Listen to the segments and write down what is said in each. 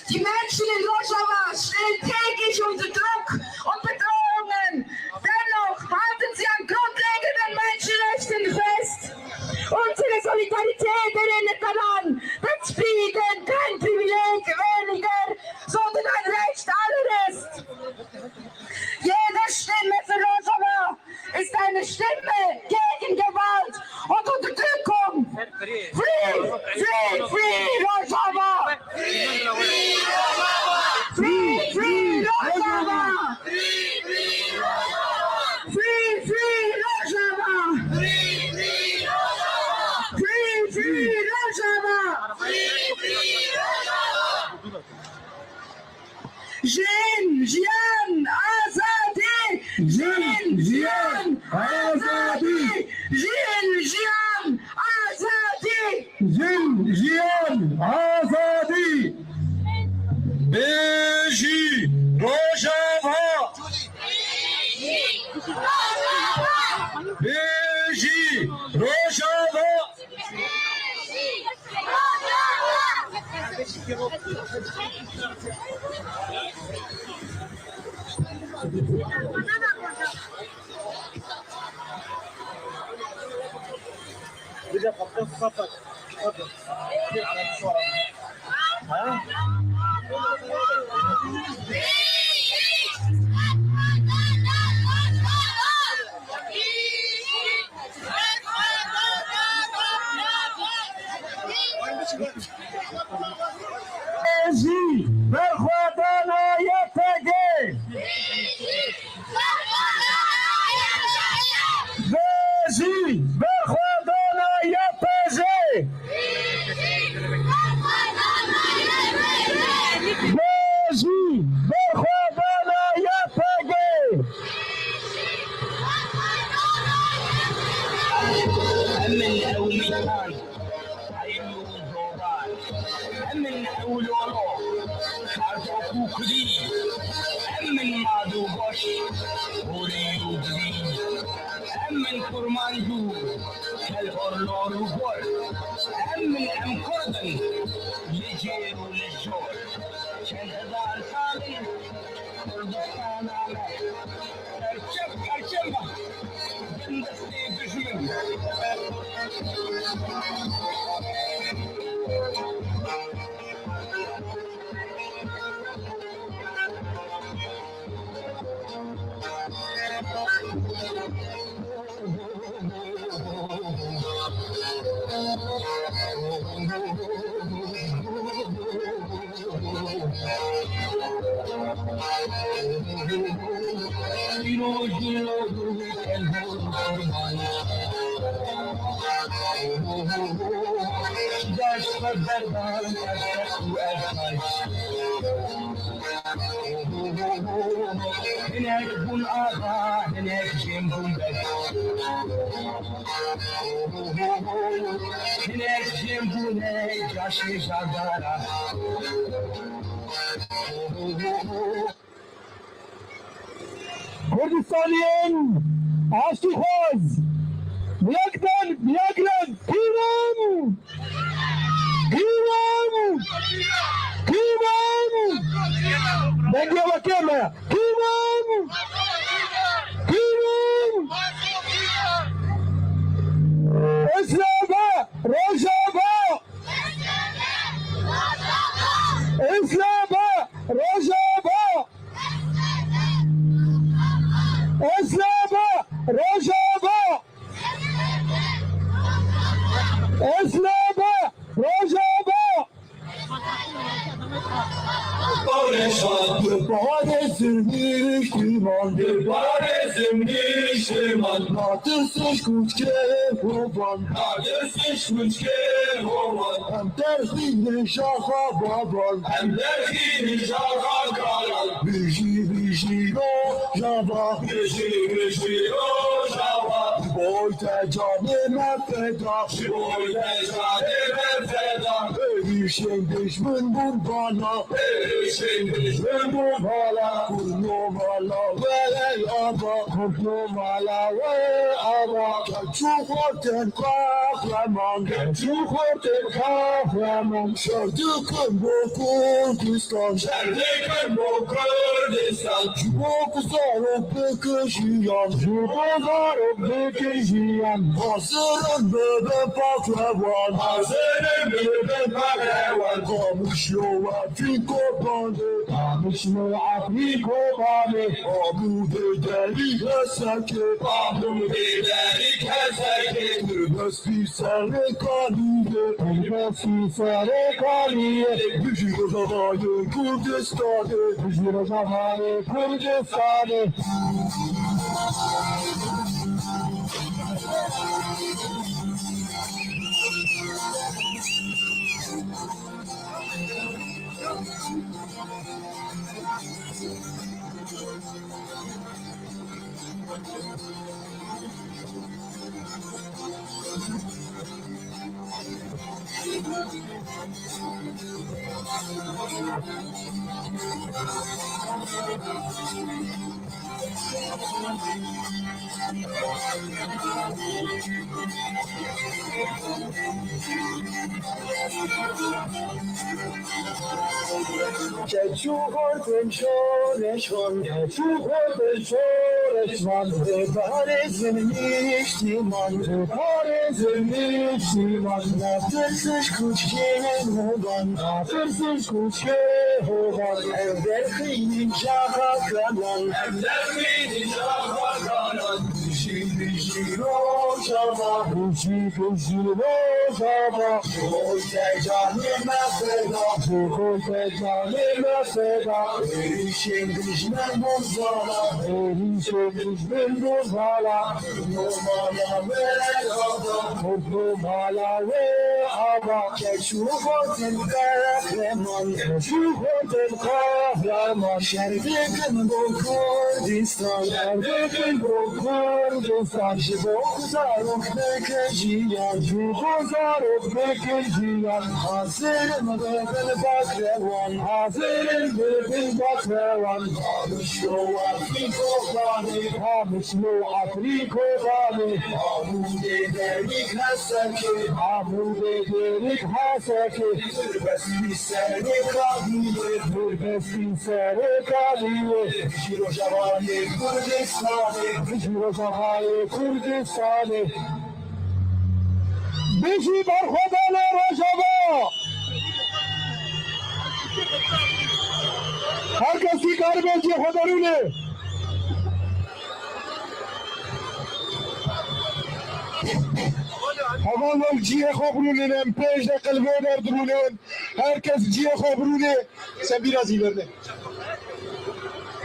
Die Menschen in Rojava stehen täglich unter Druck und Bedrohungen. Dennoch halten sie an grundlegenden Menschenrechten fest. Unsere Solidarität erinnert daran, dass Frieden kein Privileg Free Rojava! Free Rojava! Free Rojava! Free Rojava! Jin Jian Azadi! Jin Jian Azadi! Jin Jian Azadi! Jin Jian Azadi! Beji Rojava! Beji Rojava! Beji Berkhwadana Yatege! Beji Berkhwadana Yatege! Beji Berkhwadana Yatege! أمن أوليان عينو الزوران أمن أولورو خارجو كوكري أمن مادو بوش وريو بري أمن كرمانجو كالهورلورو بول أمن أم كردن يجيرو للجور شنهدار سالي كردستان على كرشمبا جندستي بجمن هناك بن آغا هناك جنبون بك هناك جنبون جاشي جاغارا Kurdistaniyen Aşıkhoz Bıyaktan Bıyaklan Kıvam Kıvam Kıvam Bence bakayım Kıvam Kıvam İslam'a Rojava İslam'a Rojava İslam'a Rojava İslam'a Rojava Paresim Müslüman Paresim Müslüman Natırsız kuşke hovan Natırsız kuşke hovan Hem dersini şaha baban Hem dersini şaha kalan Büji büji Rojava Büji Rojava Boy te canime feda Boy te canime feda Erişen düşmün bul bana Erişen düşmün bul bana Kurnuvala ve yaba Kurnuvala ve aba Çok orten kahraman Çok orten kahraman Şardıkın bu Kurdistan Şardıkın bu Kurdistan Çok zarıp bekişiyan Çok zarıp bekişiyan Hazırın bebe paklavan Hazırın خاموش لو افریکو بانده خاموش لو افریکو بانده آمود دری هسکه آمود دری هسکه بستی سر کالیه بستی سر کالیه بجی رجاهای کردستانه بجی رجاهای کردستانه که چو خورتن شورشون که چو خورتن شورشون به بار زمینیشتیمان به بار زمینیشتیمان نفسش کوچکه هوگان نفسش کوچکه هوگان evder خیلی جاها کنان evder خیلی جاها کنان بشی روشاما بشی روشاما خوش جانی مفدا خوش جانی مفدا ایشین دشمن بزالا ایشین دشمن بزالا نمالا ولد نمالا ولد کشو خودن قهرمان کشو خودن قهرمان شرقیقن با کردستان شرقیقن با کردستان شبو خزارک بکجیان شبو خزارک بکجیان حاضرم بکن بکروان حاضرم بکن بکروان خاموش لو افریکو بانه خاموش لو افریکو بانه آمود دریک هستکه آمود دریک هستکه بستی سر کالیه بستی سر کالیه بشی روشاهای کردستانه بشی روشاهای کردستانه بشی برخودان روشاوا هر کسی کار بچه خودرونه همان جیه خبرونن پیش قلبه دردرونن هر کس جیه خبرونه سبی رازی برده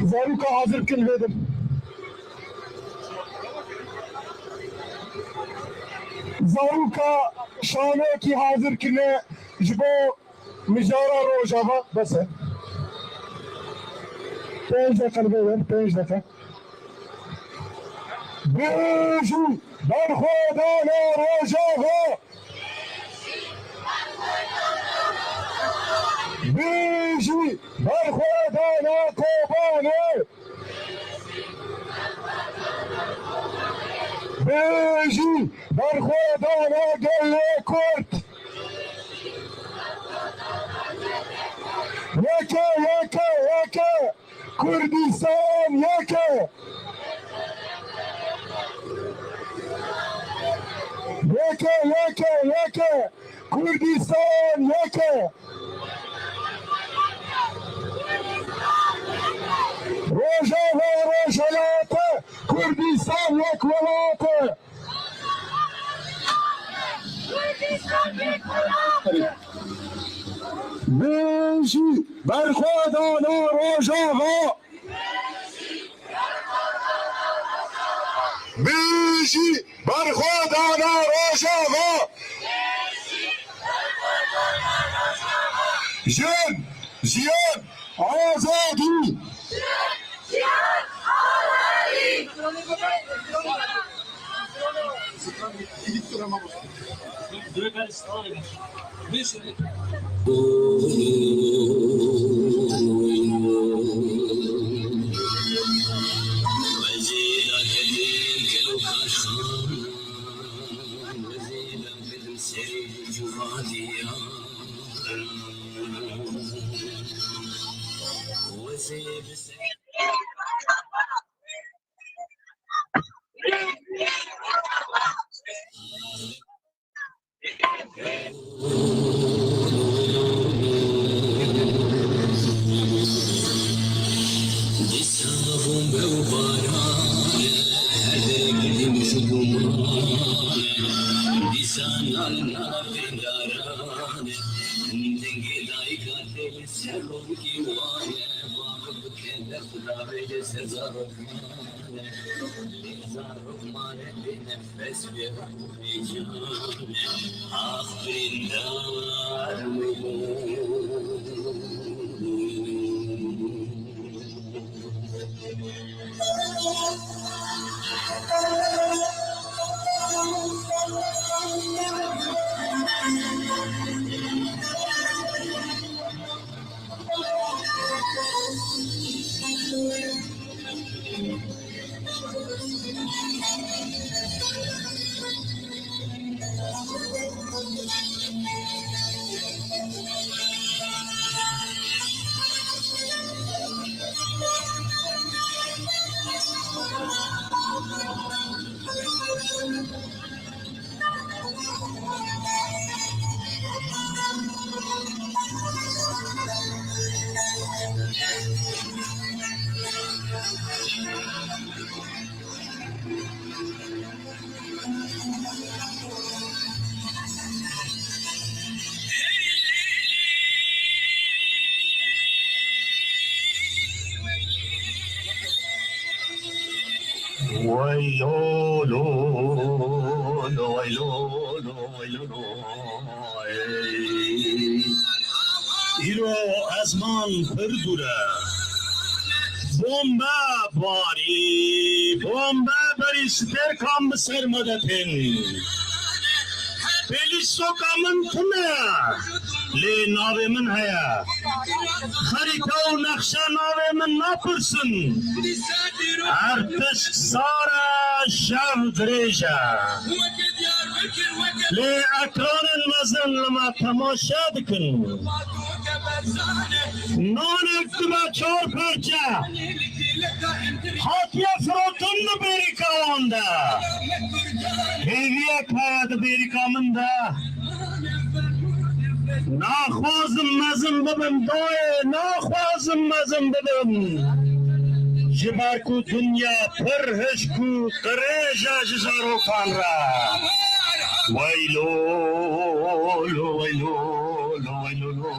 زاروکا حاضر کن بدم زاروکا شانه کی حاضر کنه جبو مجارا روشاوا بسه 5 قلبه بر 5 دقیقه بیشو برخودان روشاوا بیشی برخودان کوبانه بیشی برخودان گله کرد یکه کردستان یکه کردستان یکه روشاوا روشالاته کردستان یک ولاته بیشی برخودان روشاوا بیشی برخودان روشاوا جن آزادی ایرو ازمان پردوره بومبا باری بومبا بری سترکام بسر مدتن پلیس سوکامن تمه لی ناوی من هیا خریطه و نقشه ناوی من نپرسن ارتش سارا شب دریجه لی اکران المزن لما تماشا دکن نان اکتبا چور پرچه خاطیه فروتن نبیری کاوانده هیویه کاد بیری کامنده ناخوازم مزن ببم دوی ناخوازم مزن ببم جبار کو دنیا پر هشکو قریجا جزارو کان را ویلو لو ویلو لو ویلو لو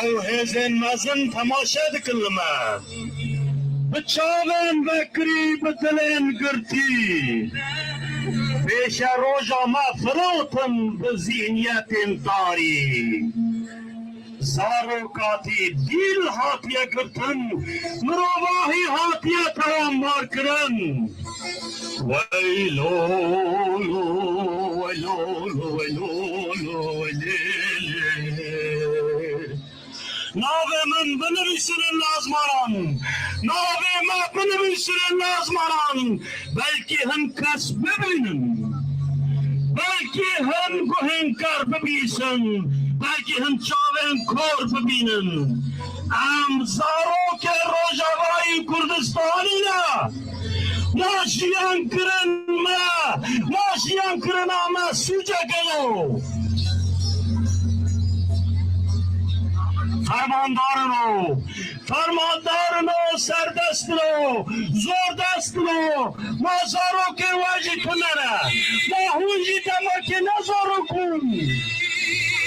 او هزن مزن تماشا دکلمه بچاوین بکری بدلین گرتی پیش روژا ما فروتن بزینیت انتاری زاروکاتی دیل هاتیه گرتن مروواهی هاتیه توان مار کرن ویلو لو ویلو لو ویلو لو ویلی ناوی من بنویسن لازماران ناوی ما بنویسن لازماران بلکه هم کس ببینن بلکه هم گوهنکار ببیسن بلکه هم چاوین کور ببینن ام زاروک روژاوایی کردستانی نه ماشیان کرن ما سوجه گلو فرماندارنو سردستنو زوردستنو ما زاروک واجی کنره ما هونجی دمکی نزارو کن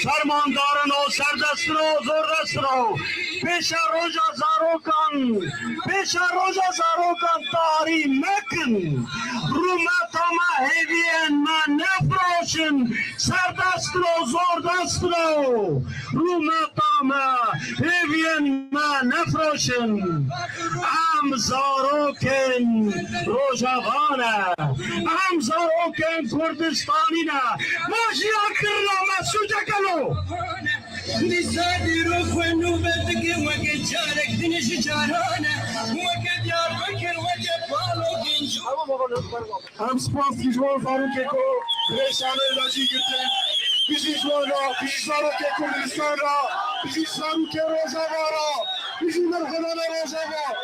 فرماندارنو سردستنو زوردستنو پیش روژا زاروکان تاری مکن رومتا ما هیوین ما نفروشن سردستنو زوردستنو رومتا ما هیوین ما نفروشن ام زاروکن روژاوانه ام زاروکن کردستانی نه ماشیا کرلا ما سوجه کلو نسادي روح ونوبة تقي وقت جارك دنش جارانه وقت يار بكر وقت بالو بنجو هم سپاس دیجوان فاروق کو ریشانه لاجی گرده بیشی جوانا بیشی ساروک کردستان را بیشی ساروک روژاوارا بیشی مرخدان روژاوار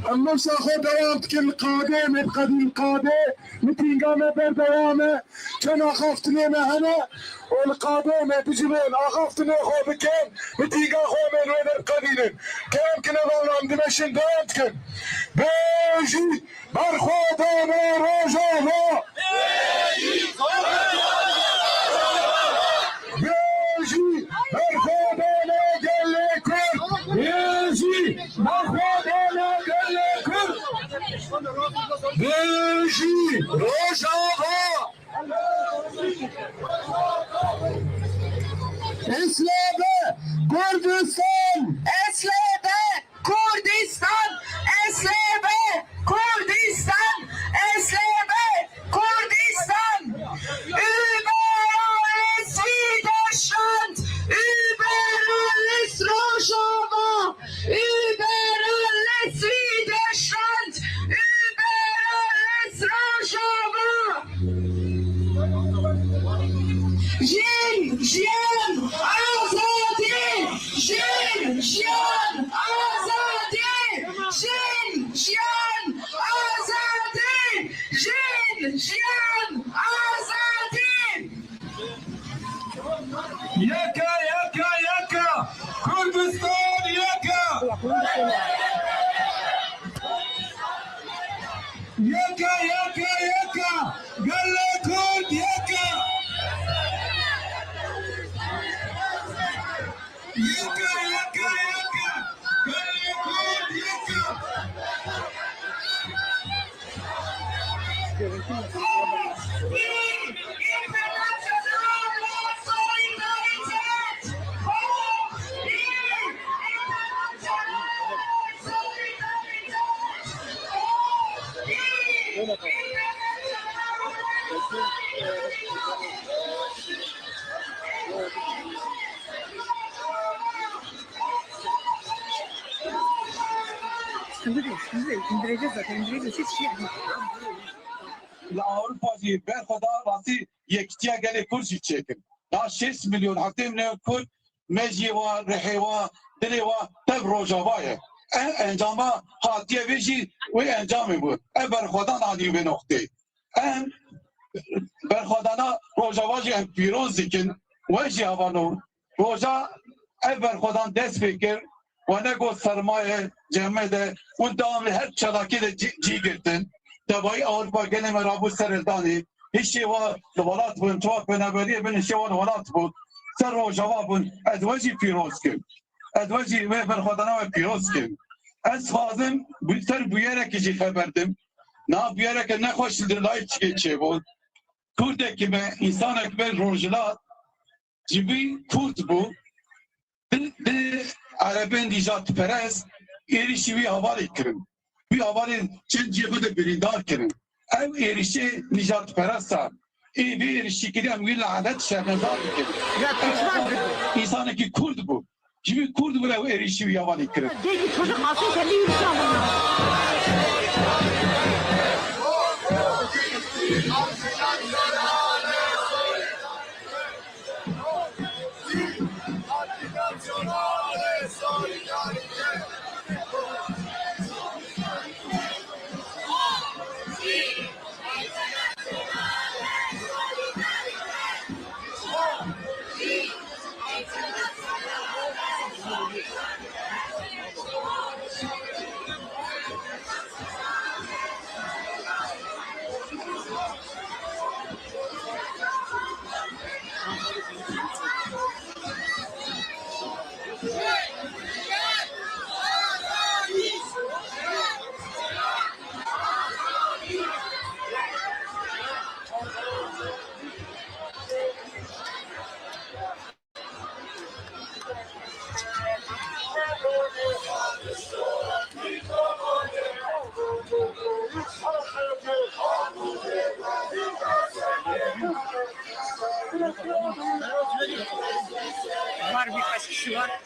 اما شاخو دوام تكن قاده متقدي القاده متينقامه بردوامه كان اخافتني هنا والقاده ما بجبين اخافتني خو بكين متينقا خو من وين القدينين كان كنا والله عند ماشين دوام تكن بيجي برخوده روجوه بيجي برخوده قال لكم بيجي برخوده بيجي روجافا اسلامه كردستان اسلامه كردستان اسلامه كردستان اسلامه كردستان überall ist Widerstand überall ist Rojava überall ist Widerstand überall ist Rojava Jin Jian Azadi Jin Jian Azadi Jin Jian Azadi Jin Jian Azadi Yaka yaka yaka Kurdistan yaka Yaka yaka yaka Galle Kurd yaka Yaka yaka yaka Galle Kurd yaka İndireceğiz zaten. İndireceğiz. Hiç şey yapmayız. Avrupa ji ber xwe da rastî yekîtiya gelê Kurd jî çêkin. Da 6 milyon 7 milyon Kurd mecî wa rihê wa dilê wa tev Rojava ye. Encama hatiye vê jî wê encamê bû. Ev berxwedan anî vê noxtê. Em berxwedana Rojava jî em pîroz dikin. We jî havano roja ev berxwedan dest pê kir we ne got sermaye ceme de hûn devamlı her çalakî de cî girtin. Tevayî Avrupa gelê me rabû serêdanê hişê wa li welat bûn çawa penaberiyê bin hişê wa li welat bûn ser Rojava bûn ez we jî pîroz kim. Ez we jî wê berxwedana we pîroz kim. Ez xwazim ser bûyerekî jî xeberdim. Na bûyereke nexweş li layê çikê çêbûn. Kurdekî me însanekî me rojhilat ji wî Kurd bû di Erebên nîjatperest êrişî wî havalê kirin. Wî havalê çend cihê de birîndar kirin. Ev êrişê nîjatperest e. Vê êrişî kirî em wî lanet şermezar dikin. İnsanekî Kurd bû. Ji wî Kurd bû ew êrişî wî havalê kirin. Değil bir çocuk alsın kendi yürüsün alın. Var birkaç kişi var.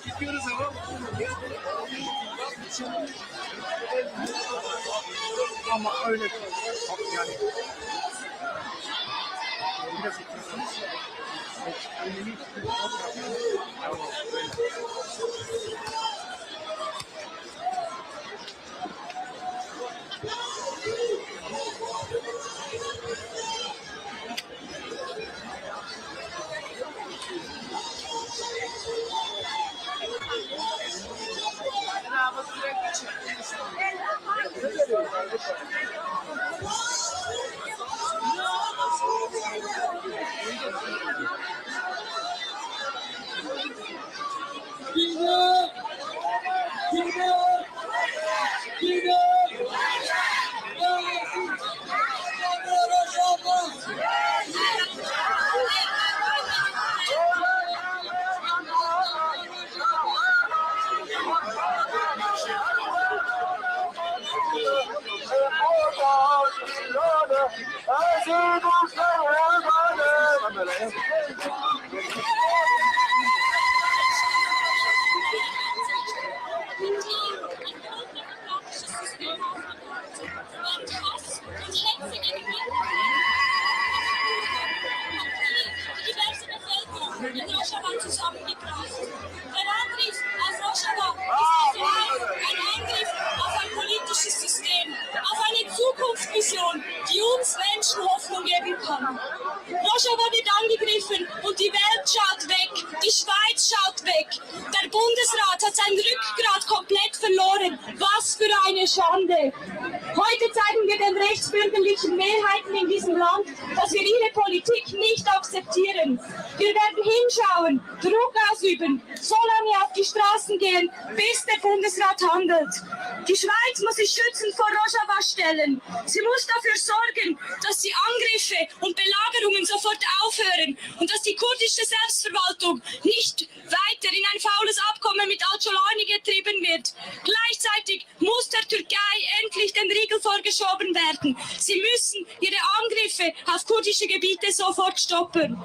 Gidiyoruz ama. Ama öyle yani biraz önemli bir in Rojava zusammengebracht. Der Angriff auf Rojava ist ein Angriff auf ein politisches System, auf eine Zukunftsvision, die uns Menschen Hoffnung geben kann. Rojava wird angegriffen und die Welt schaut weg, die Schweiz schaut weg. Der Bundesrat hat sein Rückgrat komplett verloren. Was für eine Schande! Heute zeigen wir den rechtsbürgerlichen Mehrheiten in diesem Land, dass wir ihre Politik nicht akzeptieren. Wir werden hinschauen, Druck ausüben, so lange auf die Straßen gehen, bis der Bundesrat handelt. Die Schweiz muss sich schützend vor Rojava stellen. Sie muss dafür sorgen, dass die Angriffe und Belagerungen sofort aufhören und dass die kurdische Selbstverwaltung nicht weiter in ein faules Abkommen mit Al-Jolani getrieben wird. Gleichzeitig muss der Türkei endlich den Riegel vorgeschoben werden. Sie müssen ihre Angriffe auf kurdische Gebiete sofort stoppen.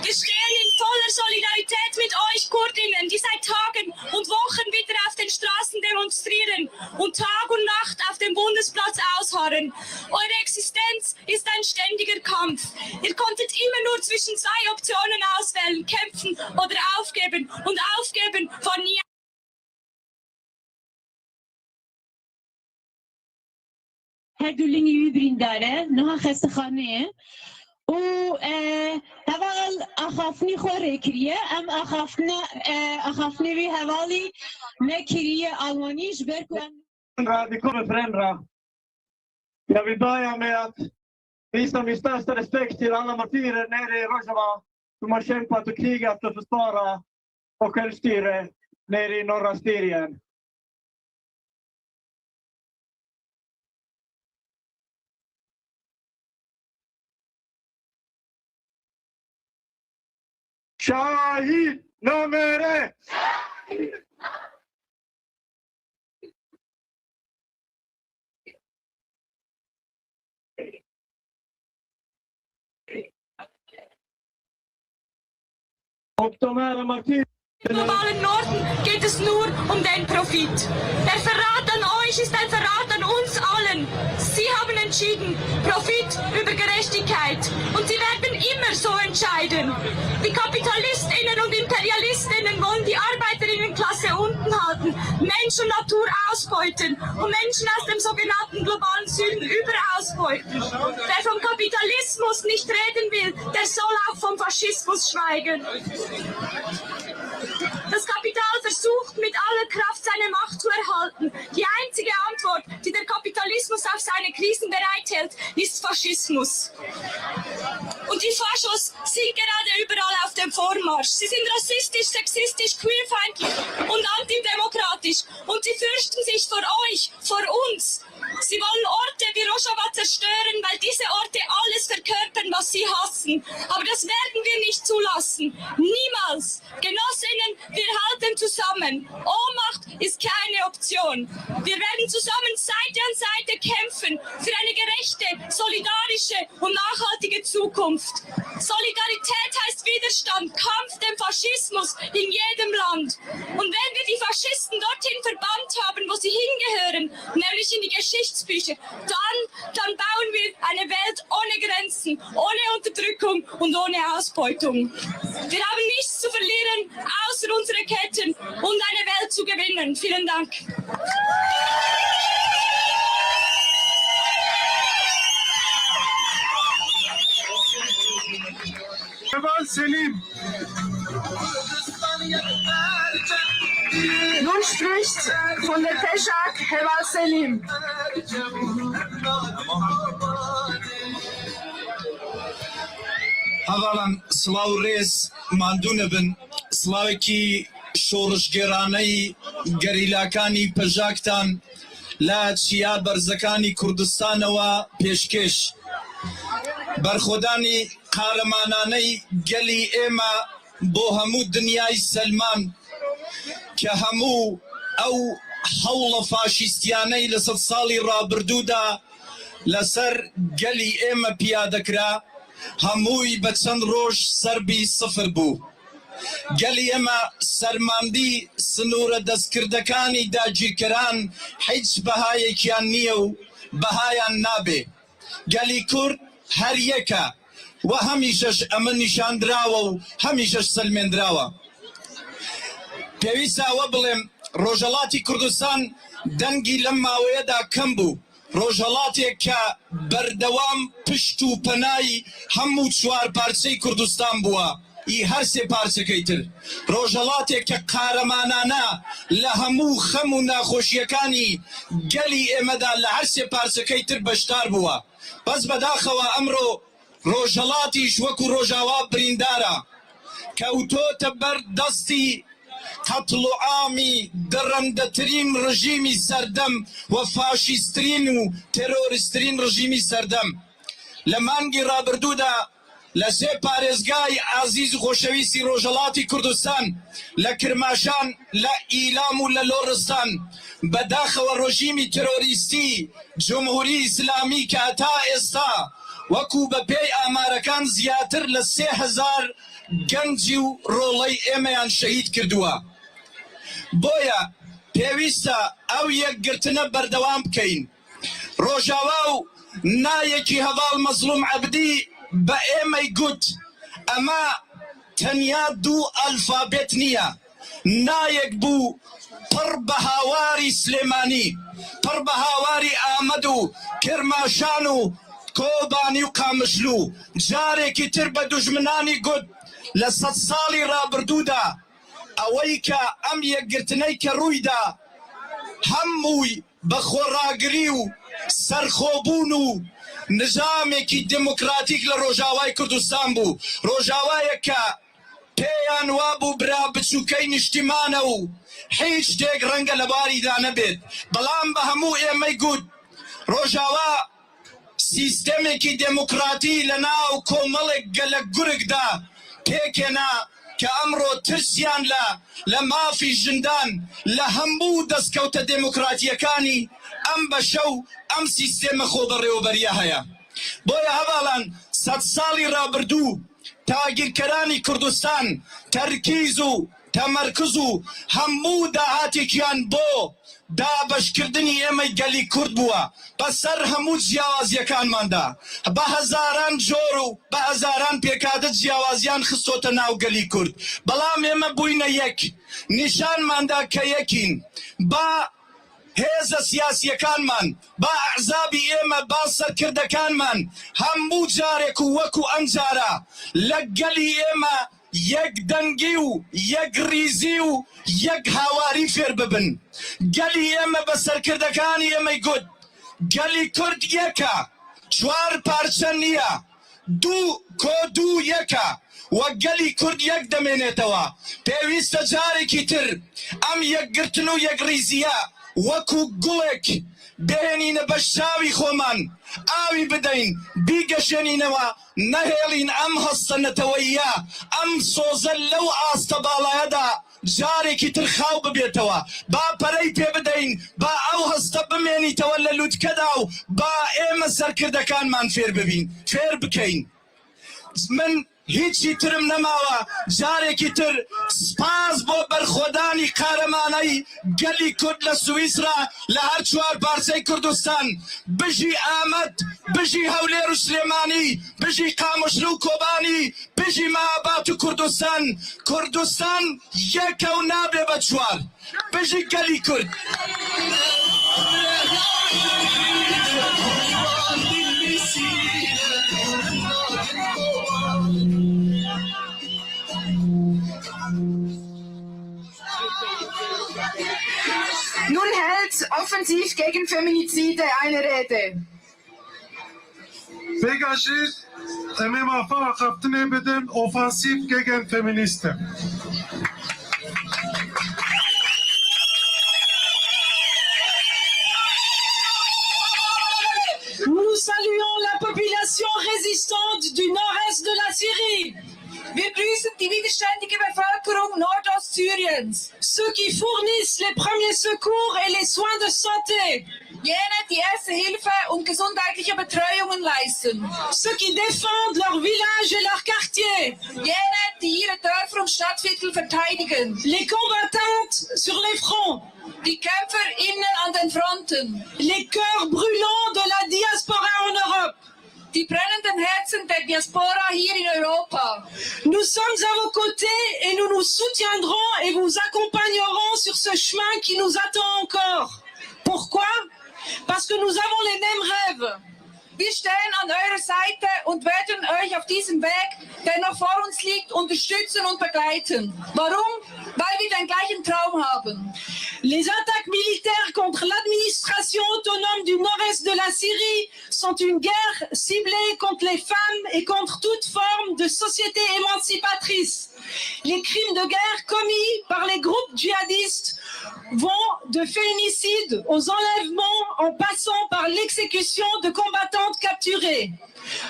Wir stehen in voller Solidarität mit euch Kurdinnen, die seit Tagen und Wochen wieder auf den Straßen demonstrieren und Tag und Nacht auf dem Bundesplatz ausharren. Eure Existenz ist ein ständiger Kampf. Ihr konntet immer nur zwischen zwei Optionen auswählen, kämpfen oder aufgeben. Und aufgeben war nie. هر دولینی ویبرین داره نه خستخانه و هوال أخافني خوره كريه أم أخافني في هوالي نكريه ألمانيش بركون. Vi kommer förändra. Jag vill börja med att visa min största respekt till alla martyrer nere i Rojava som har kämpat och krigat för att försvara och självstyre nere i norra Syrien. Shahid nummer 1! Och de här martyrerna... Im globalen Norden geht es nur um den Profit. Der Verrat an euch ist ein Verrat an uns allen. Sie haben entschieden, Profit über Gerechtigkeit. Und sie werden immer so entscheiden. Die KapitalistInnen und ImperialistInnen wollen die Arbeiterinnenklasse unten halten, Mensch und Natur ausbeuten und Menschen aus dem sogenannten globalen Süden überausbeuten. Wer vom Kapitalismus nicht reden will, der soll auch vom Faschismus schweigen. Das Kapital versucht mit aller Kraft seine Macht zu erhalten. Die einzige Antwort, die der Kapitalismus auf seine Krisen bereithält, ist Faschismus. Und die Faschos sind gerade überall auf dem Vormarsch. Sie sind rassistisch, sexistisch, queerfeindlich und antidemokratisch. Und sie fürchten sich vor euch, vor uns. Sie wollen Orte wie Rojava zerstören, weil diese Orte alles verkörpern, was sie hassen. Aber das werden wir nicht zulassen. Niemals. Genossinnen, wir halten zusammen. Ohnmacht ist keine Option. Wir werden zusammen Seite an Seite kämpfen für eine gerechte, solidarische und nachhaltige Zukunft. Solidarität heißt Widerstand, Kampf dem Faschismus in jedem Land. Und wenn wir die Faschisten dorthin verbannt haben, wo sie hingehören, nämlich in die Geschichtsbücher, dann bauen wir eine Welt ohne Grenzen, ohne Unterdrückung und ohne Ausbeutung. Wir haben nichts zu verlieren, außer unsere Ketten und eine Welt zu gewinnen. Vielen Dank. Heval Selim. Nun spricht von der Teşak Heval Selim. هەواڵان سڵاو و ڕێز ماندوونە بن سڵاوێکی شۆڕژگێڕانەی گەریلاکانی پەژاکتان لە چیا بەرزەکانی کوردستانەوە پێشکەش بەرخۆدانی قارەمانانەی گەلی ئێمە بۆ هەموو دنیای سەلمان کە هەموو ئەو هەوڵە فاشیستیانەی لە سەد ساڵی ڕابردوودا لەسەر گەلی ئێمە پیادەکرا هەمووی بە چەند ڕۆژ سەربی سفر بوو گەلی ئێمە سەرماندی سنوورە دەستکردەکانی داگیرکەران هیچ بەهایەکیان نییە و بەهایان نابێ گەلی کورد هەر یەکە و هەمیشەش ئەمە نیشاندراوە و هەمیشەش سەلمێنراوە پێویستە ئەوە بڵێم ڕۆژهەڵاتی کوردستان دەنگی لەم ماوەیەدا کەم بوو ڕۆژهەڵاتێک کە بەردەوام پشت و پەنای هەموو چوار پارچەی کوردستان بووە ئی هەر سێ پارچەکەی تر ڕۆژهەڵاتێک کە قارەمانانە لە هەموو خەم و ناخۆشیەکانی گەلی ئێمەدا لە هەر سێ پارچەکەی تر بەشدار بووە بەس بەداخەوە ئەمڕۆ ڕۆژهەڵاتیش وەکو ڕۆژاوا بریندارە کەوتۆتە بەر دەستی قتل و عامی دەڕەندەترین ڕژیمی سەردەم و فاشیستترین و تێرۆریستترین ڕژیمی سەردەم لە مانگی ڕابردوودا لە سێ پارێزگای ئازیز و خۆشەویستی ڕۆژهەڵاتی کوردستان لە کرماشان لە ئیلام و لە لۆڕستان بەداخەوە ڕۆژیمی تێرۆریستی جمهوری ئیسلامی کە تا ئێستا وەکو بە پێی ئامارەکان زیاتر لە 3000 گەنجی و ڕۆڵەی ئێمەیان شەهید کردووە بۆیە پێویستە ئەو یەکگرتنە بەردەوام بکەین ڕۆژاوا و نایەکی هەڤاڵ مەزلوم عەبدی بە ئێمەی گوت ئەمە تەنیا دوو ئەلفابێت نییە نایەک بوو پڕ بە هاواری سلێمانی پڕ بە هاواری ئامەد و کرماشان و کۆبانی و قامشلو جارێکی تر بە دوژمنانی گوت لە 100 ساڵی ڕابردوودا ئەوەی کە ئەم یەکگرتنەی کە ڕوویدا هەمووی بە خۆڕاگری و سەرخۆبوون و نظامێکی دموکراتیک لە ڕۆژاوای کوردستان بوو ڕۆژاوایە کە پێیان وابوو برا بچووکەی نیشتیمانە و هیچ شتێک ڕەنگە لەباریدا نەبێت بەڵام بە هەموو ئێمەی گوت ڕۆژاوا سیستەمێکی دموکراتی لە ناو کۆمەڵێک گەلە گورگدا پێکێنا کە ئەمڕۆ ترسیان لە مافی ژندان لە هەموو دەستکەوتە دموکراتیەکانی ئەم بەشە و ئەم سیستێمە خۆبەڕێوەبەریە هەیە بۆیە هەواڵان 100 ساڵی ڕابردوو تاگیرکەرانی کوردستان تەرکیز و تەمەرکز و هەموو داهاتێکیان بۆ دابەشکردنی ئێمەی گەلی کورد بووە بەسەر هەموو جیاوازیەکانماندا بە هەزاران جۆر و بە هەزاران پێکاتە جیاوازیان خستۆتە ناو گەلی کورد بەڵام ئێمە بووینە یەک نیشانماندا کە یەکین با هێزە سیاسیەکانمان با ئەحزابی ئێمە با سەرکردەکانمان هەموو جارێک و وەکو ئەم جارە لە گەلی ئێمە یەک دەنگی و یەک ریزی و یەک هاواری فێر ببن گەلی ئێمە بە سەرکردەکانی ئێمەی گوت گەلی کورد یەکە چوار پارچە نییە دوو یەکە وەک گەلی کورد یەک دەمێنێتەوە پێویستە جارێکی تر ئەم یەکگرتن و یەکریزیە وەکو گوڵێک بێنینە بە شاوی خۆمان ئاوی بدەین بیگەشێنینەوە نەهێڵین ئەم هەستەنەتەوەیە ئەم سۆزە لەو ئاستە باڵایەدا جارێکی تر خاو ببێتەوە با پەرەی پێ بدەین با ئەو هەستە بمێنیتەوە لە لووتکەدا و با ئێمە سەرکردەکانمان فێر بکەین من هیچی ترم نەماوە جارێکی تر سپاس بۆ بەرخۆدانی قارەمانەی گەلی کورد لە سویسرا لە هەر چوار پارچەی کوردستان بژی ئامەد بژی هەولێر و سلێمانی بژی قاموشلو و کۆبانی بژی مەهاباد و کوردستان یەکە و نابێ بە چوار بژی گەلی کورد Nun hält Offensiv gegen Feminizide eine Rede. بگشید امام افا خفتنه بدن اوفانسیف gegen Feministen. Nous saluons la population résistante du nord-est de la Syrie. Wir grüßen die widerständige Bevölkerung Nordostsyriens. Ceux qui fournissent les premiers secours et les soins de santé. Jene, die erste Hilfe und gesundheitliche Betreuungen leisten. Ceux qui défendent leur village et leur quartier. Jene, die ihre Dörfer und Stadtviertel verteidigen. Les combattantes sur les fronts. Die KämpferInnen an den Fronten. Les cœurs brûlants de la diaspora en Europe. Die brennenden Herzen der Diaspora hier in Europa. Nous sommes à vos côtés et nous nous soutiendrons et vous accompagnerons sur ce chemin qui nous attend encore. Pourquoi? Parce que nous avons les mêmes rêves. Wir stehen an eurer Seite und werden euch auf diesem Weg, der noch vor uns liegt, unterstützen und begleiten. Warum? Weil wir den gleichen Traum haben. Les attaques militaires contre l'administration autonome du nord-est de la Syrie sont une guerre ciblée contre les femmes et contre toute forme de société émancipatrice. Les crimes de guerre commis par les groupes djihadistes vont de féminicides aux enlèvements en passant par l'exécution de combattantes capturées.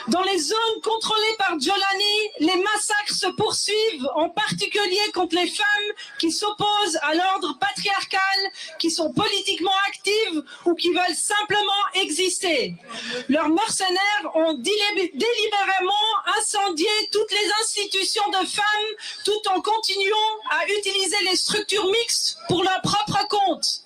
Dans les zones contrôlées par Jolani, les massacres se poursuivent, en particulier contre les femmes qui s'opposent à l'ordre patriarcal, qui sont politiquement actives ou qui veulent simplement exister. Leurs mercenaires ont délibérément incendié toutes les institutions de femmes tout en continuant à utiliser les structures mixtes pour leur propre compte.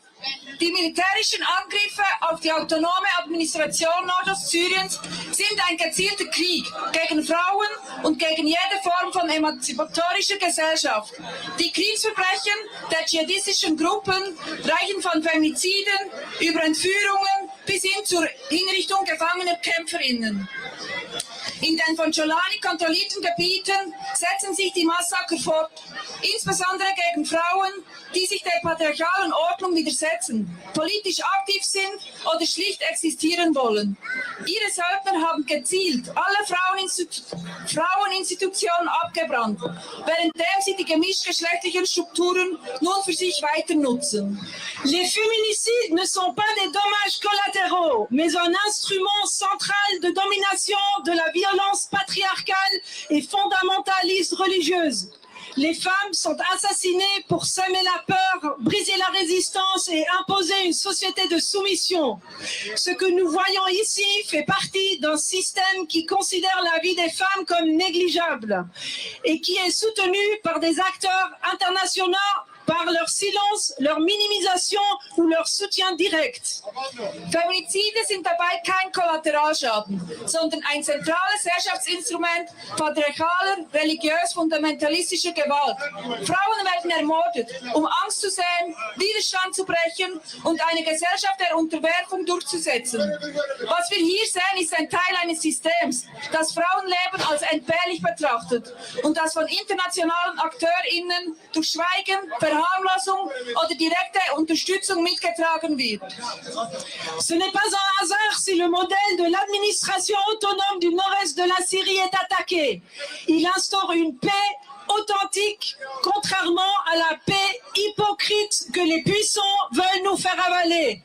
Die militärischen Angriffe auf die autonome Administration Nordostsyriens sind ein gezielter Krieg gegen Frauen und gegen jede Form von emanzipatorischer Gesellschaft. Die Kriegsverbrechen der dschihadistischen Gruppen reichen von Femiziden über Entführungen bis hin zur Hinrichtung gefangener KämpferInnen. In den von Jolani kontrollierten Gebieten setzen sich die Massaker fort, insbesondere gegen Frauen, die sich der patriarchalen Ordnung widersetzen, politisch aktiv sind oder schlicht existieren wollen. Ihre Söldner haben gezielt alle Fraueninstitutionen abgebrannt, währenddem sie die gemischtgeschlechtlichen Strukturen nun für sich weiter nutzen. Les féminicides ne sont pas des dommages collatéraux, mais un instrument central de domination de la violence patriarcale et fondamentaliste religieuse. Les femmes sont assassinées pour semer la peur, briser la résistance et imposer une société de soumission. Ce que nous voyons ici fait partie d'un système qui considère la vie des femmes comme négligeable et qui est soutenu par des acteurs internationaux par leur silence, leur minimisation ou leur soutien direct. Feminizide sind dabei kein Kollateralschaden, sondern ein zentrales Herrschaftsinstrument patriarchaler, religiös-fundamentalistischer Gewalt. Frauen werden ermordet, um Angst zu sehen, Widerstand zu brechen und eine Gesellschaft der Unterwerfung durchzusetzen. Was wir hier sehen, ist ein Teil eines Systems, das Frauenleben als entbehrlich betrachtet und das von internationalen AkteurInnen durch Schweigen, Verharmlosung oder direkte Unterstützung mitgetragen wird. Ce n'est pas un hasard si le modèle de l'administration autonome du nord-est de la Syrie est attaqué. Il instaure une paix authentique, contrairement à la paix hypocrite que les puissants veulent nous faire avaler.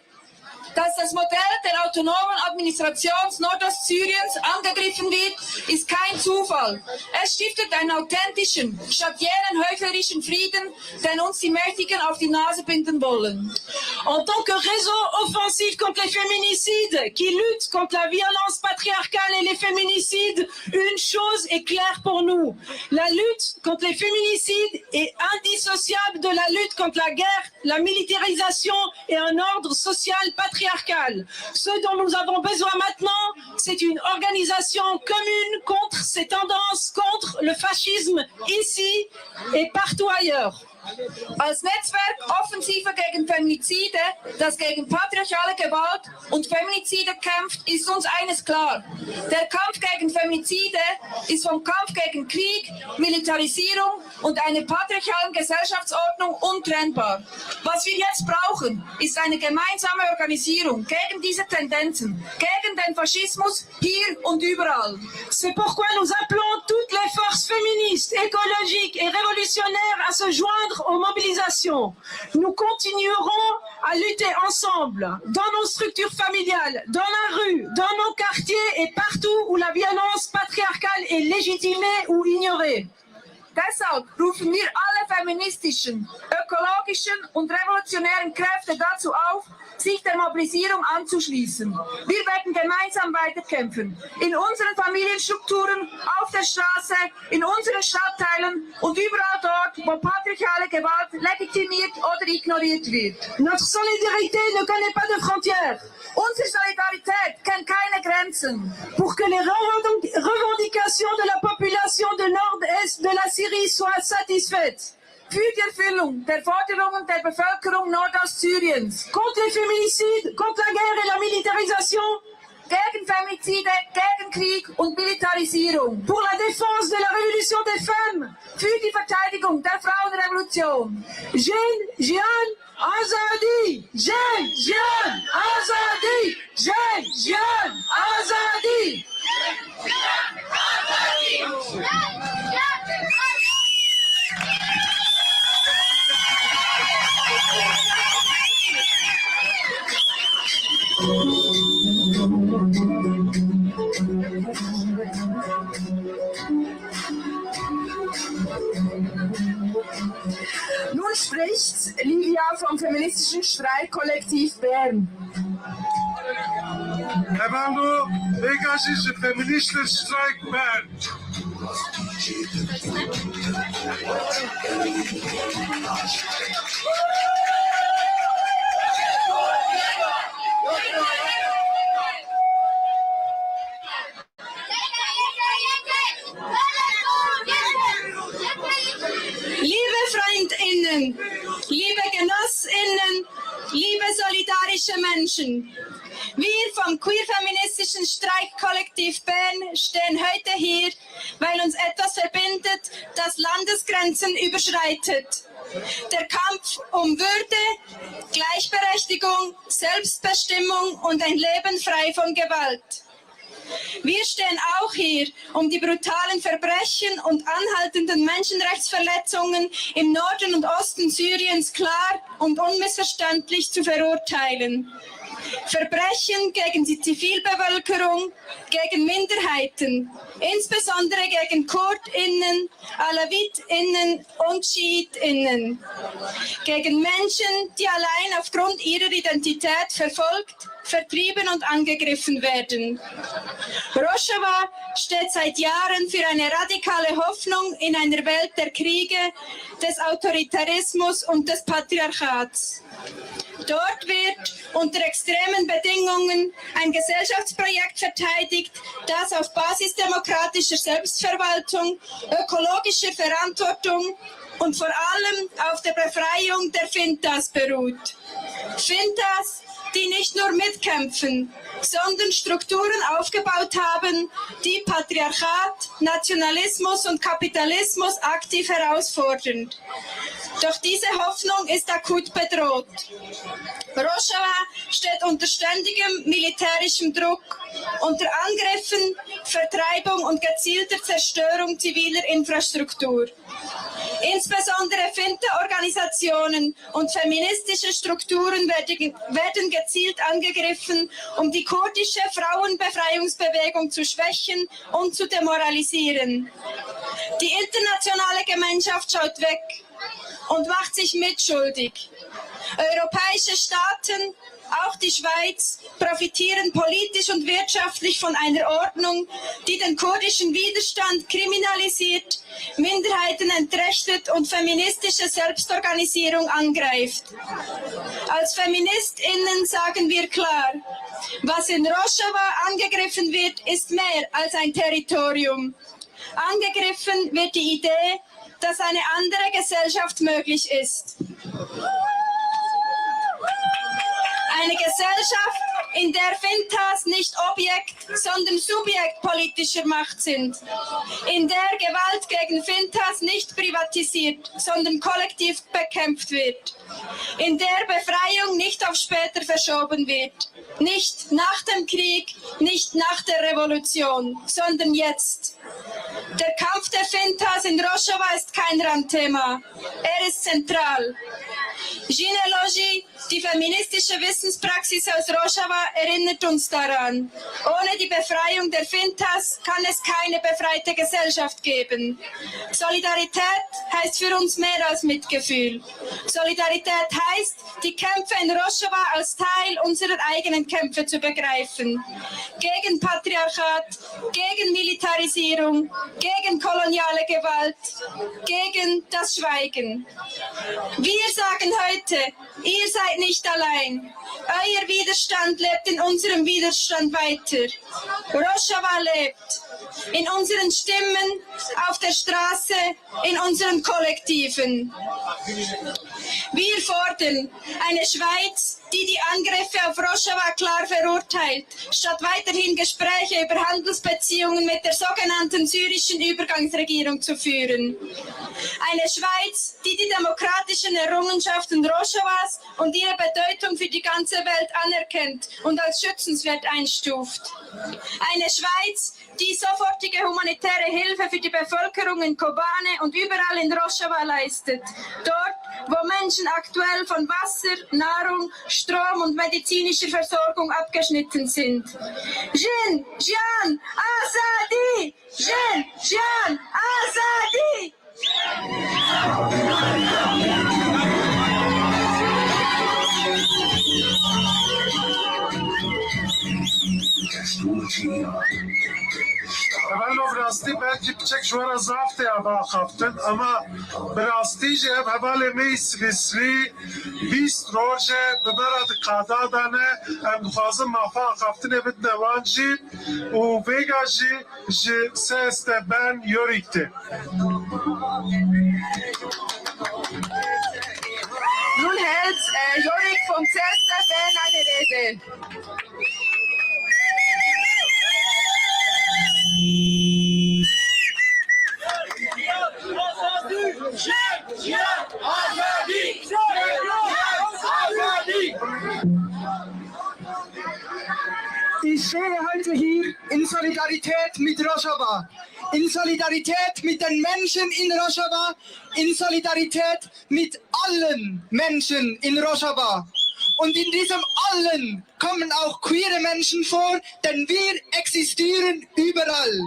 Dass das Modell der autonomen Administration Nordostsyriens angegriffen wird, ist kein Zufall. Es stiftet einen authentischen, statt jenen heuchlerischen Frieden, den uns die Mächtigen auf die Nase binden wollen. En tant que réseau offensif contre les féminicides, qui lutte contre la violence patriarcale et les féminicides, une chose est claire pour nous. La lutte contre les féminicides est indissociable de la lutte contre la guerre, la militarisation et un ordre social patriarcal. Ce dont nous avons besoin maintenant, c'est une organisation commune contre ces tendances, contre le fascisme ici et partout ailleurs. Als Netzwerk Offensive gegen Feminizide, das gegen patriarchale Gewalt und Feminizide kämpft, ist uns eines klar. Der Kampf gegen Feminizide ist vom Kampf gegen Krieg, Militarisierung und einer patriarchalen Gesellschaftsordnung untrennbar. Was wir jetzt brauchen, ist eine gemeinsame Organisierung gegen diese Tendenzen, gegen den Faschismus hier und überall. C'est pourquoi nous appelons toutes les forces féministes, écologiques et révolutionnaires à se joindre aux mobilisations. Nous continuerons à lutter ensemble, dans nos structures familiales, dans la rue, dans nos quartiers et partout où la violence patriarcale est légitimée ou ignorée. Deshalb rufen wir alle feministischen, ökologischen und revolutionären Kräfte dazu auf, sich der Mobilisierung anzuschließen. Wir werden gemeinsam weiterkämpfen. In unseren Familienstrukturen, auf der Straße, in unseren Stadtteilen und überall dort, wo patriarchale Gewalt legitimiert oder ignoriert wird. Notre solidarité ne connaît pas de frontières. Unsere Solidarität kennt keine Grenzen. Pour que les revendications de la population de Nord-Est de la Syrie soient satisfaites. Für die Erfüllung der Forderungen der Bevölkerung Nordostsyriens. Contre les féminicides, contre la guerre et la militarisation. Gegen Femizide, gegen Krieg und Militarisierung. Pour la défense de la révolution des femmes. Für die Verteidigung der Frauenrevolution. Jeanne, Jeanne, Azadi! Jeanne, Jeanne, Azadi! Jeanne, Jeanne, Azadi! Nun spricht Livia vom feministischen Streikkollektiv Bern. Efendim, Pegasus Feminist Strike Band. Liebe FreundInnen, liebe GenossInnen, liebe solidarische Menschen, wir vom queer-feministischen Streikkollektiv Bern stehen heute hier, weil uns etwas verbindet, das Landesgrenzen überschreitet. Der Kampf um Würde, Gleichberechtigung, Selbstbestimmung und ein Leben frei von Gewalt. Wir stehen auch hier, um die brutalen Verbrechen und anhaltenden Menschenrechtsverletzungen im Norden und Osten Syriens klar und unmissverständlich zu verurteilen. Verbrechen gegen die Zivilbevölkerung, gegen Minderheiten, insbesondere gegen KurdInnen, AlawitInnen und SchiitInnen, gegen Menschen, die allein aufgrund ihrer Identität verfolgt, vertrieben und angegriffen werden. Rojava steht seit Jahren für eine radikale Hoffnung in einer Welt der Kriege, des Autoritarismus und des Patriarchats. Dort wird unter extremen Bedingungen ein Gesellschaftsprojekt verteidigt, das auf Basis demokratischer Selbstverwaltung, ökologischer Verantwortung und vor allem auf der Befreiung der Fintas beruht. Fintas, die nicht nur mitkämpfen, sondern Strukturen aufgebaut haben, die Patriarchat, Nationalismus und Kapitalismus aktiv herausfordern. Doch diese Hoffnung ist akut bedroht. Rojava steht unter ständigem militärischem Druck, unter Angriffen, Vertreibung und gezielter Zerstörung ziviler Infrastruktur. Insbesondere Finta-Organisationen und feministische Strukturen werden gezielt angegriffen, um die kurdische Frauenbefreiungsbewegung zu schwächen und zu demoralisieren. Die internationale Gemeinschaft schaut weg und macht sich mitschuldig. Europäische Staaten, auch die Schweiz, profitieren politisch und wirtschaftlich von einer Ordnung, die den kurdischen Widerstand kriminalisiert, Minderheiten entrechtet und feministische Selbstorganisierung angreift. Als FeministInnen sagen wir klar, was in Rojava angegriffen wird, ist mehr als ein Territorium. Angegriffen wird die Idee, dass eine andere Gesellschaft möglich ist. Eine Gesellschaft, in der Fintas nicht Objekt, sondern Subjekt politischer Macht sind. In der Gewalt gegen Fintas nicht privatisiert, sondern kollektiv bekämpft wird. In der Befreiung nicht auf später verschoben wird. Nicht nach dem Krieg, nicht nach der Revolution, sondern jetzt. Der Kampf der Fintas in Rojava ist kein Randthema. Er ist zentral. Genealogie, die feministische Wissenspraxis aus Rojava, erinnert uns daran. Ohne die Befreiung der Fintas kann es keine befreite Gesellschaft geben. Solidarität heißt für uns mehr als Mitgefühl. Solidarität heißt, die Kämpfe in Rojava als Teil unserer eigenen Kämpfe zu begreifen. Gegen Patriarchat, gegen Militarisierung, gegen koloniale Gewalt, gegen das Schweigen. Wir sagen heute, ihr seid nicht allein. Euer Widerstand lebt in unserem Widerstand weiter. Rojava lebt. In unseren Stimmen, auf der Straße, in unseren Kollektiven. Wir fordern eine Schweiz, die die Angriffe auf Rojava klar verurteilt, statt weiterhin Gespräche über Handelsbeziehungen mit der sogenannten syrischen Übergangsregierung zu führen. Eine Schweiz, die die demokratischen Errungenschaften Rojavas und ihre Bedeutung für die ganze Welt anerkennt und als schützenswert einstuft. Eine Schweiz, die sofortige humanitäre Hilfe für die Bevölkerung in Kobane und überall in Rojava leistet. Dort, wo Menschen aktuell von Wasser, Nahrung, Strom und medizinischer Versorgung abgeschnitten sind. Jin, Jian, Azadi! Jin, Jian, Azadi! اولو براستی بلکه بچک جوارا زافته ابا خفتن اما براستی جه حواله می سویسری 20 روزه ببرد قادا دانه ام فازم مافا خفتن بد نوان جی و ویگا جی سست بن یوریکته. Nun hält Jorik vom CSFN eine Rede. Ich stehe heute hier in Solidarität mit Rojava, in Solidarität mit den Menschen in Rojava, in Solidarität mit allen Menschen in Rojava. Und in diesem allen kommen auch queere Menschen vor, denn wir existieren überall.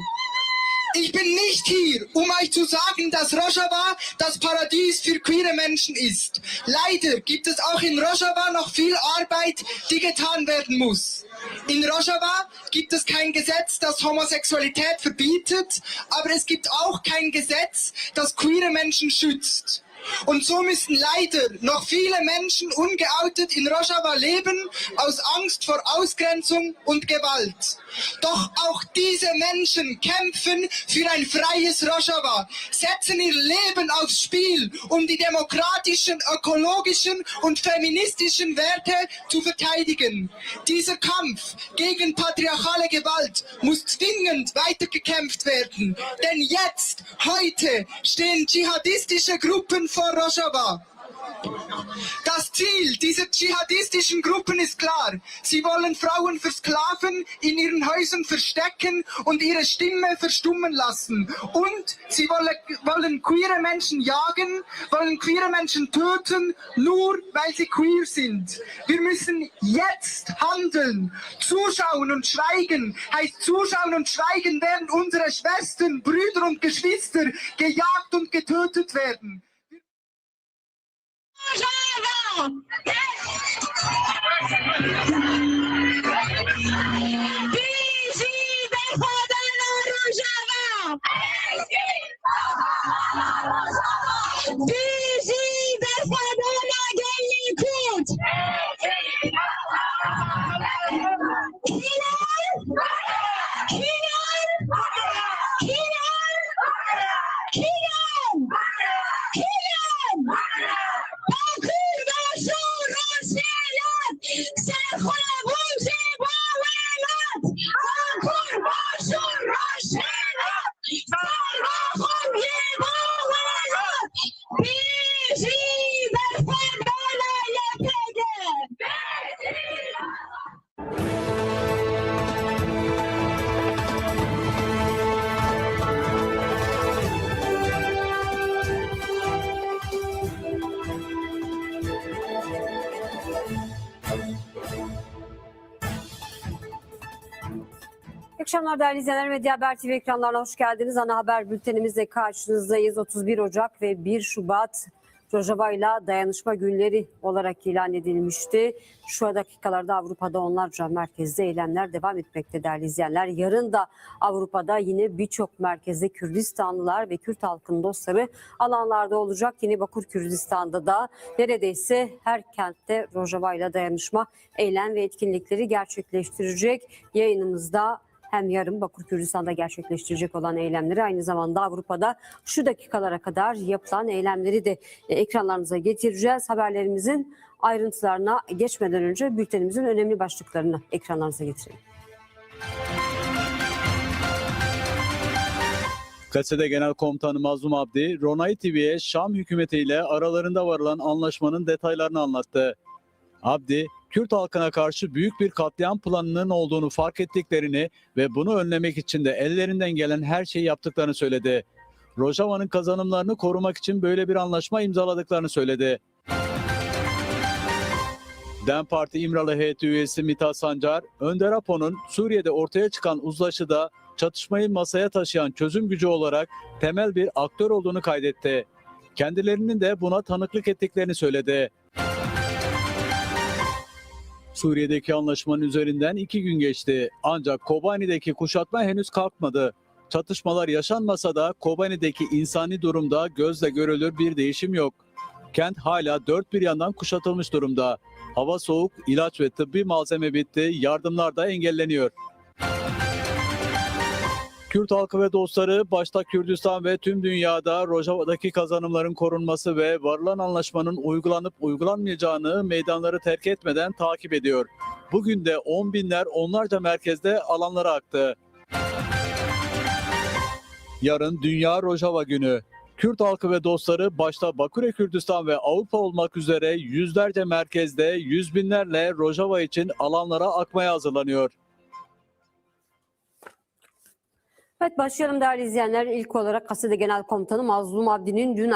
Ich bin nicht hier, um euch zu sagen, dass Rojava das Paradies für queere Menschen ist. Leider gibt es auch in Rojava noch viel Arbeit, die getan werden muss. In Rojava gibt es kein Gesetz, das Homosexualität verbietet, aber es gibt auch kein Gesetz, das queere Menschen schützt. Und so müssen leider noch viele Menschen ungeoutet in Rojava leben, aus Angst vor Ausgrenzung und Gewalt. Doch auch diese Menschen kämpfen für ein freies Rojava, setzen ihr Leben aufs Spiel, um die demokratischen, ökologischen und feministischen Werte zu verteidigen. Dieser Kampf gegen patriarchale Gewalt muss zwingend weitergekämpft werden, denn jetzt, heute, stehen dschihadistische Gruppen vor Rojava. Das Ziel dieser dschihadistischen Gruppen ist klar. Sie wollen Frauen versklaven, in ihren Häusern verstecken und ihre Stimme verstummen lassen. Und sie wollen queere Menschen jagen, wollen queere Menschen töten, nur weil sie queer sind. Wir müssen jetzt handeln. Zuschauen und schweigen heißt zuschauen und schweigen, während unsere Schwestern, Brüder und Geschwister gejagt und getötet werden. İyi akşamlar değerli izleyenler. Medya Haber TV ekranlarına hoş geldiniz. Ana haber bültenimizle karşınızdayız. 31 Ocak ve 1 Şubat Rojava'yla dayanışma günleri olarak ilan edilmişti. Şu dakikalarda Avrupa'da onlarca merkezde eylemler devam etmekte değerli izleyenler. Yarın da Avrupa'da yine birçok merkezde Kürdistanlılar ve Kürt halkının dostları alanlarda olacak. Yine Bakur Kürdistan'da da neredeyse her kentte Rojava'yla dayanışma eylem ve etkinlikleri gerçekleştirecek. Yayınımızda hem yarın Bakur Kürdistan'da gerçekleştirecek olan eylemleri, aynı zamanda Avrupa'da şu dakikalara kadar yapılan eylemleri de ekranlarınıza getireceğiz. Haberlerimizin ayrıntılarına geçmeden önce bültenimizin önemli başlıklarını ekranlarınıza getirelim. KSD Genel Komutanı Mazlum Abdi, Ronay TV'ye Şam hükümetiyle aralarında varılan anlaşmanın detaylarını anlattı. Abdi, Kürt halkına karşı büyük bir katliam planının olduğunu fark ettiklerini ve bunu önlemek için de ellerinden gelen her şeyi yaptıklarını söyledi. Rojava'nın kazanımlarını korumak için böyle bir anlaşma imzaladıklarını söyledi. DEM Parti İmralı heyeti üyesi Mithat Sancar, Önder Apo'nun Suriye'de ortaya çıkan uzlaşıda çatışmayı masaya taşıyan çözüm gücü olarak temel bir aktör olduğunu kaydetti. Kendilerinin de buna tanıklık ettiklerini söyledi. Suriye'deki anlaşmanın üzerinden 2 gün geçti. Ancak Kobani'deki kuşatma henüz kalkmadı. Çatışmalar yaşanmasa da Kobani'deki insani durumda gözle görülür bir değişim yok. Kent hala dört bir yandan kuşatılmış durumda. Hava soğuk, ilaç ve tıbbi malzeme bitti, yardımlar da engelleniyor. Kürt halkı ve dostları başta Kürdistan ve tüm dünyada Rojava'daki kazanımların korunması ve varılan anlaşmanın uygulanıp uygulanmayacağını meydanları terk etmeden takip ediyor. Bugün de on binler onlarca merkezde alanlara aktı. Yarın Dünya Rojava Günü. Kürt halkı ve dostları başta Baküre Kürdistan ve Avrupa olmak üzere yüzlerce merkezde yüz binlerle Rojava için alanlara akmaya hazırlanıyor. Evet, başlayalım değerli izleyenler. İlk olarak KSD Genel Komutanı Mazlum Abdi'nin dün